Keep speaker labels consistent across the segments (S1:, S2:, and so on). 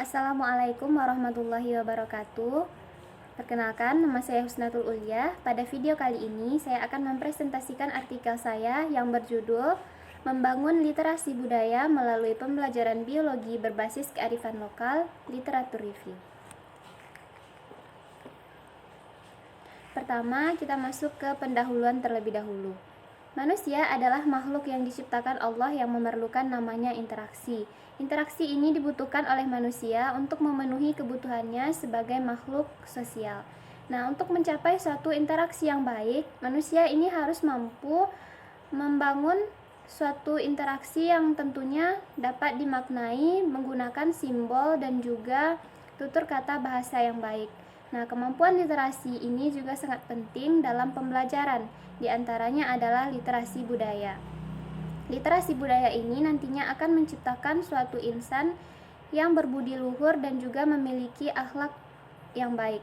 S1: Assalamualaikum warahmatullahi wabarakatuh. Perkenalkan, nama saya Husnatul Ulia. Pada video kali ini, saya akan mempresentasikan artikel saya yang berjudul Membangun Literasi Budaya Melalui Pembelajaran Biologi Berbasis Kearifan Lokal, Literatur Review. Pertama, kita masuk ke pendahuluan terlebih dahulu. Manusia adalah makhluk yang diciptakan Allah yang memerlukan namanya interaksi. Interaksi ini dibutuhkan oleh manusia untuk memenuhi kebutuhannya sebagai makhluk sosial. Nah, untuk mencapai suatu interaksi yang baik, manusia ini harus mampu membangun suatu interaksi yang tentunya dapat dimaknai menggunakan simbol dan juga tutur kata bahasa yang baik. Nah, kemampuan literasi ini juga sangat penting dalam pembelajaran. Di antaranya adalah literasi budaya. Literasi budaya ini nantinya akan menciptakan suatu insan yang berbudi luhur dan juga memiliki akhlak yang baik.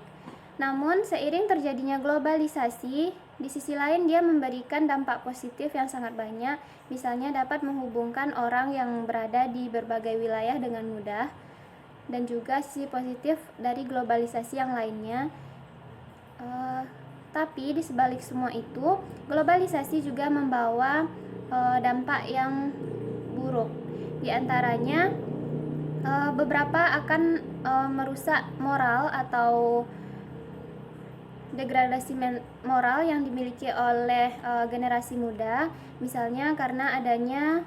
S1: Namun, seiring terjadinya globalisasi, di sisi lain dia memberikan dampak positif yang sangat banyak, misalnya dapat menghubungkan orang yang berada di berbagai wilayah dengan mudah, dan juga sisi positif dari globalisasi yang lainnya. Tapi di sebalik semua itu, globalisasi juga membawa dampak yang buruk. Di antaranya beberapa akan merusak moral atau degradasi moral yang dimiliki oleh generasi muda, misalnya karena adanya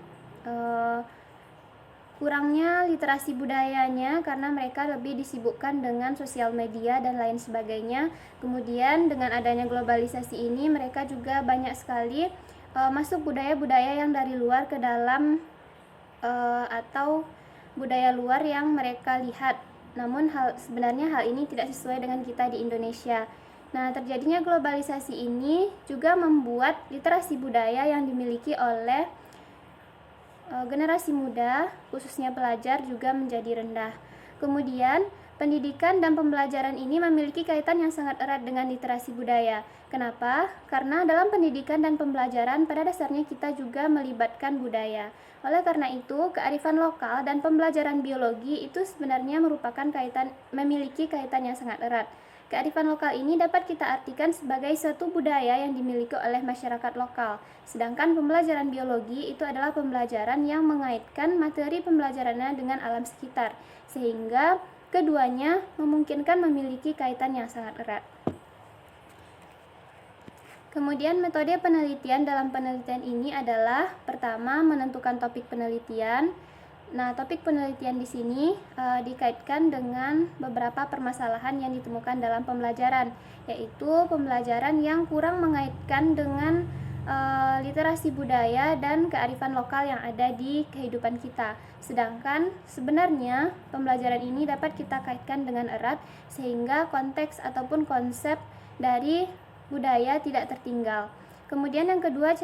S1: kurangnya literasi budayanya karena mereka lebih disibukkan dengan sosial media dan lain sebagainya. Kemudian dengan adanya globalisasi ini mereka juga banyak sekali masuk budaya-budaya yang dari luar ke dalam atau budaya luar yang mereka lihat. Namun sebenarnya hal ini tidak sesuai dengan kita di Indonesia. Nah, terjadinya globalisasi ini juga membuat literasi budaya yang dimiliki oleh generasi muda, khususnya pelajar, juga menjadi rendah. Kemudian, pendidikan dan pembelajaran ini memiliki kaitan yang sangat erat dengan literasi budaya. Kenapa? Karena dalam pendidikan dan pembelajaran pada dasarnya kita juga melibatkan budaya. Oleh karena itu, kearifan lokal dan pembelajaran biologi itu sebenarnya memiliki kaitan yang sangat erat. Kearifan lokal ini dapat kita artikan sebagai suatu budaya yang dimiliki oleh masyarakat lokal. Sedangkan pembelajaran biologi itu adalah pembelajaran yang mengaitkan materi pembelajarannya dengan alam sekitar, sehingga keduanya memungkinkan memiliki kaitan yang sangat erat. Kemudian metode penelitian dalam penelitian ini adalah pertama menentukan topik penelitian. Nah, topik penelitian di sini dikaitkan dengan beberapa permasalahan yang ditemukan dalam pembelajaran, yaitu pembelajaran yang kurang mengaitkan dengan literasi budaya dan kearifan lokal yang ada di kehidupan kita. Sedangkan sebenarnya pembelajaran ini dapat kita kaitkan dengan erat sehingga konteks ataupun konsep dari budaya tidak tertinggal. Kemudian yang kedua,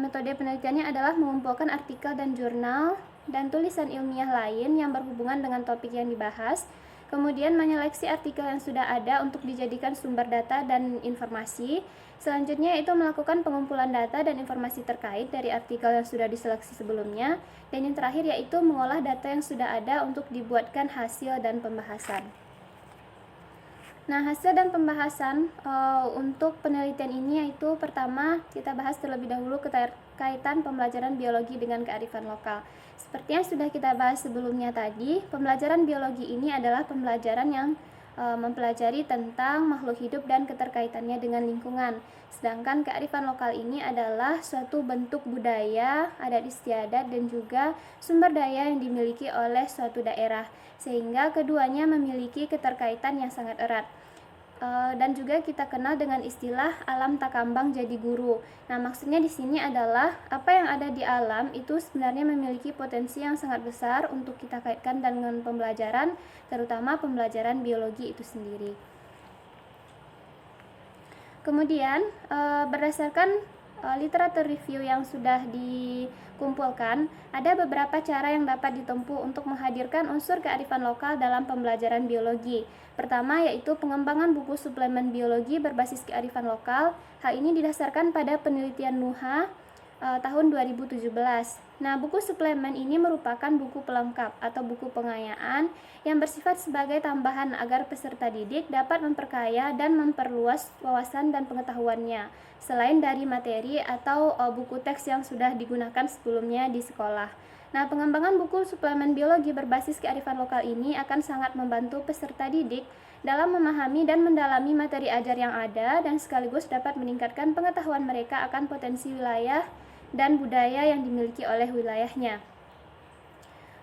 S1: metode penelitiannya adalah mengumpulkan artikel dan jurnal dan tulisan ilmiah lain yang berhubungan dengan topik yang dibahas. Kemudian menyeleksi artikel yang sudah ada untuk dijadikan sumber data dan informasi. Selanjutnya itu melakukan pengumpulan data dan informasi terkait dari artikel yang sudah diseleksi sebelumnya. Dan yang terakhir yaitu mengolah data yang sudah ada untuk dibuatkan hasil dan pembahasan. Nah, hasil dan pembahasan untuk penelitian ini yaitu pertama kita bahas terlebih dahulu kaitan pembelajaran biologi dengan kearifan lokal. Seperti yang sudah kita bahas sebelumnya tadi, pembelajaran biologi ini adalah pembelajaran yang mempelajari tentang makhluk hidup dan keterkaitannya dengan lingkungan. Sedangkan kearifan lokal ini adalah suatu bentuk budaya, adat istiadat, dan juga sumber daya yang dimiliki oleh suatu daerah, sehingga keduanya memiliki keterkaitan yang sangat erat. Dan juga kita kenal dengan istilah alam tak kambang jadi guru. Nah, maksudnya di sini adalah apa yang ada di alam itu sebenarnya memiliki potensi yang sangat besar untuk kita kaitkan dengan pembelajaran, terutama pembelajaran biologi itu sendiri. Kemudian berdasarkan literatur review yang sudah dikumpulkan, ada beberapa cara yang dapat ditempuh untuk menghadirkan unsur kearifan lokal dalam pembelajaran biologi. Pertama yaitu pengembangan buku suplemen biologi berbasis kearifan lokal. Hal ini didasarkan pada penelitian NUHA tahun 2017. Nah, buku suplemen ini merupakan buku pelengkap atau buku pengayaan yang bersifat sebagai tambahan agar peserta didik dapat memperkaya dan memperluas wawasan dan pengetahuannya, selain dari materi atau buku teks yang sudah digunakan sebelumnya di sekolah. Nah, pengembangan buku suplemen biologi berbasis kearifan lokal ini akan sangat membantu peserta didik dalam memahami dan mendalami materi ajar yang ada dan sekaligus dapat meningkatkan pengetahuan mereka akan potensi wilayah dan budaya yang dimiliki oleh wilayahnya.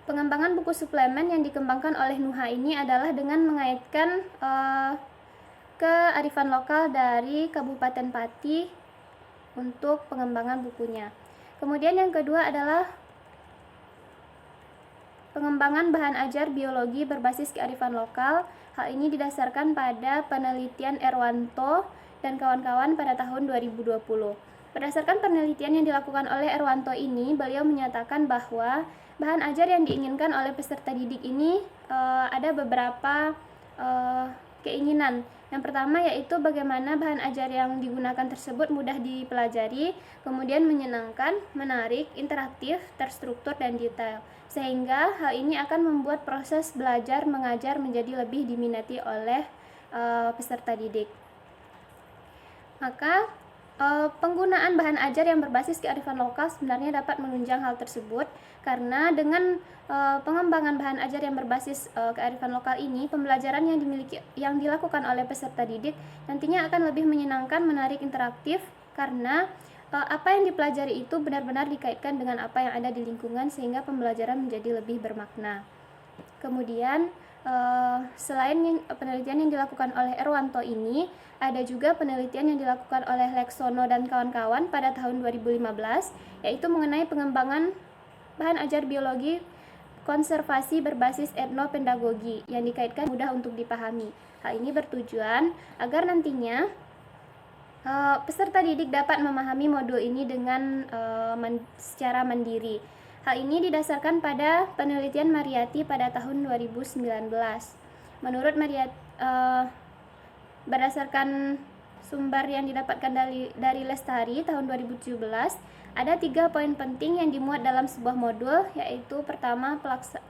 S1: Pengembangan buku suplemen yang dikembangkan oleh NUHA ini adalah dengan mengaitkan kearifan lokal dari Kabupaten Pati untuk pengembangan bukunya. Kemudian yang kedua adalah pengembangan bahan ajar biologi berbasis kearifan lokal. Hal ini didasarkan pada penelitian Erwanto dan kawan-kawan pada tahun 2020. Berdasarkan penelitian yang dilakukan oleh Erwanto ini, beliau menyatakan bahwa bahan ajar yang diinginkan oleh peserta didik ini ada beberapa keinginan. Yang pertama yaitu bagaimana bahan ajar yang digunakan tersebut mudah dipelajari, kemudian menyenangkan, menarik, interaktif, terstruktur, dan detail. Sehingga hal ini akan membuat proses belajar mengajar menjadi lebih diminati oleh peserta didik. Maka penggunaan bahan ajar yang berbasis kearifan lokal sebenarnya dapat menunjang hal tersebut, karena dengan pengembangan bahan ajar yang berbasis kearifan lokal ini, pembelajaran yang dilakukan oleh peserta didik nantinya akan lebih menyenangkan, menarik, interaktif, karena apa yang dipelajari itu benar-benar dikaitkan dengan apa yang ada di lingkungan sehingga pembelajaran menjadi lebih bermakna. Kemudian selain penelitian yang dilakukan oleh Erwanto ini, ada juga penelitian yang dilakukan oleh Leksono dan kawan-kawan pada tahun 2015, yaitu mengenai pengembangan bahan ajar biologi konservasi berbasis etnopedagogi yang dikaitkan mudah untuk dipahami. Hal ini bertujuan agar nantinya peserta didik dapat memahami modul ini dengan secara mandiri. Hal ini didasarkan pada penelitian Mariyati pada tahun 2019. Menurut Mariyati, berdasarkan sumber yang didapatkan dari Lestari tahun 2017, ada 3 poin penting yang dimuat dalam sebuah modul, yaitu pertama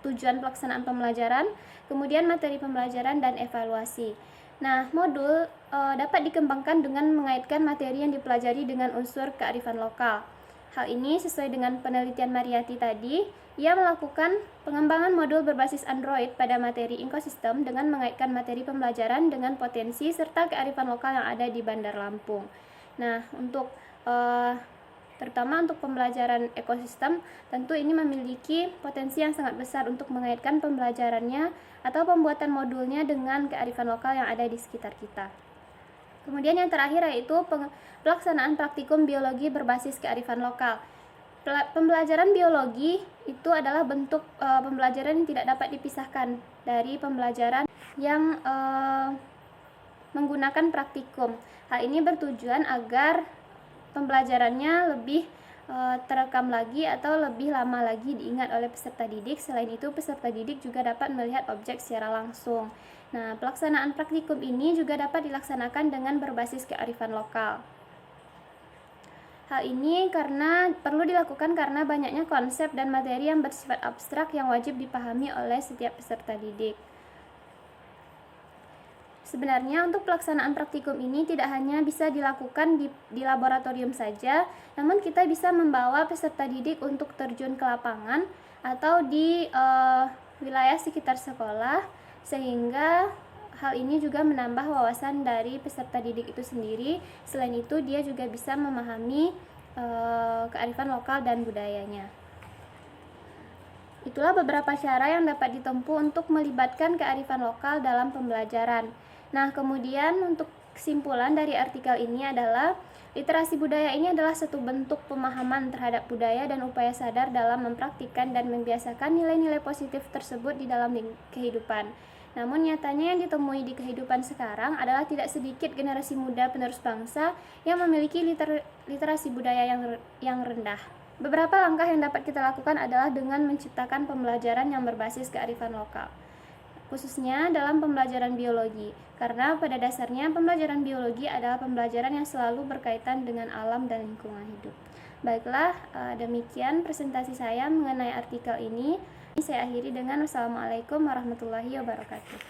S1: tujuan pelaksanaan pembelajaran, kemudian materi pembelajaran, dan evaluasi. Nah, modul dapat dikembangkan dengan mengaitkan materi yang dipelajari dengan unsur kearifan lokal. Hal ini sesuai dengan penelitian Mariyati tadi. Ia melakukan pengembangan modul berbasis Android pada materi ekosistem dengan mengaitkan materi pembelajaran dengan potensi serta kearifan lokal yang ada di Bandar Lampung. Nah, terutama untuk pembelajaran ekosistem, tentu ini memiliki potensi yang sangat besar untuk mengaitkan pembelajarannya atau pembuatan modulnya dengan kearifan lokal yang ada di sekitar kita. Kemudian yang terakhir yaitu pelaksanaan praktikum biologi berbasis kearifan lokal. Pembelajaran biologi itu adalah bentuk pembelajaran yang tidak dapat dipisahkan dari pembelajaran yang menggunakan praktikum. Hal ini bertujuan agar pembelajarannya lebih terekam lagi atau lebih lama lagi diingat oleh peserta didik. Selain itu, peserta didik juga dapat melihat objek secara langsung. Nah, pelaksanaan praktikum ini juga dapat dilaksanakan dengan berbasis kearifan lokal. Hal ini perlu dilakukan karena banyaknya konsep dan materi yang bersifat abstrak yang wajib dipahami oleh setiap peserta didik. Sebenarnya untuk pelaksanaan praktikum ini tidak hanya bisa dilakukan di laboratorium saja, namun kita bisa membawa peserta didik untuk terjun ke lapangan atau di wilayah sekitar sekolah, sehingga hal ini juga menambah wawasan dari peserta didik itu sendiri. Selain itu, dia juga bisa memahami kearifan lokal dan budayanya. Itulah beberapa cara yang dapat ditempuh untuk melibatkan kearifan lokal dalam pembelajaran. Nah, kemudian untuk kesimpulan dari artikel ini adalah literasi budaya ini adalah satu bentuk pemahaman terhadap budaya dan upaya sadar dalam mempraktikkan dan membiasakan nilai-nilai positif tersebut di dalam kehidupan. Namun nyatanya yang ditemui di kehidupan sekarang adalah tidak sedikit generasi muda penerus bangsa yang memiliki literasi budaya yang rendah. Beberapa langkah yang dapat kita lakukan adalah dengan menciptakan pembelajaran yang berbasis kearifan lokal, khususnya dalam pembelajaran biologi, karena pada dasarnya pembelajaran biologi adalah pembelajaran yang selalu berkaitan dengan alam dan lingkungan hidup. Baiklah, demikian presentasi saya mengenai artikel ini. Saya akhiri dengan wassalamualaikum warahmatullahi wabarakatuh.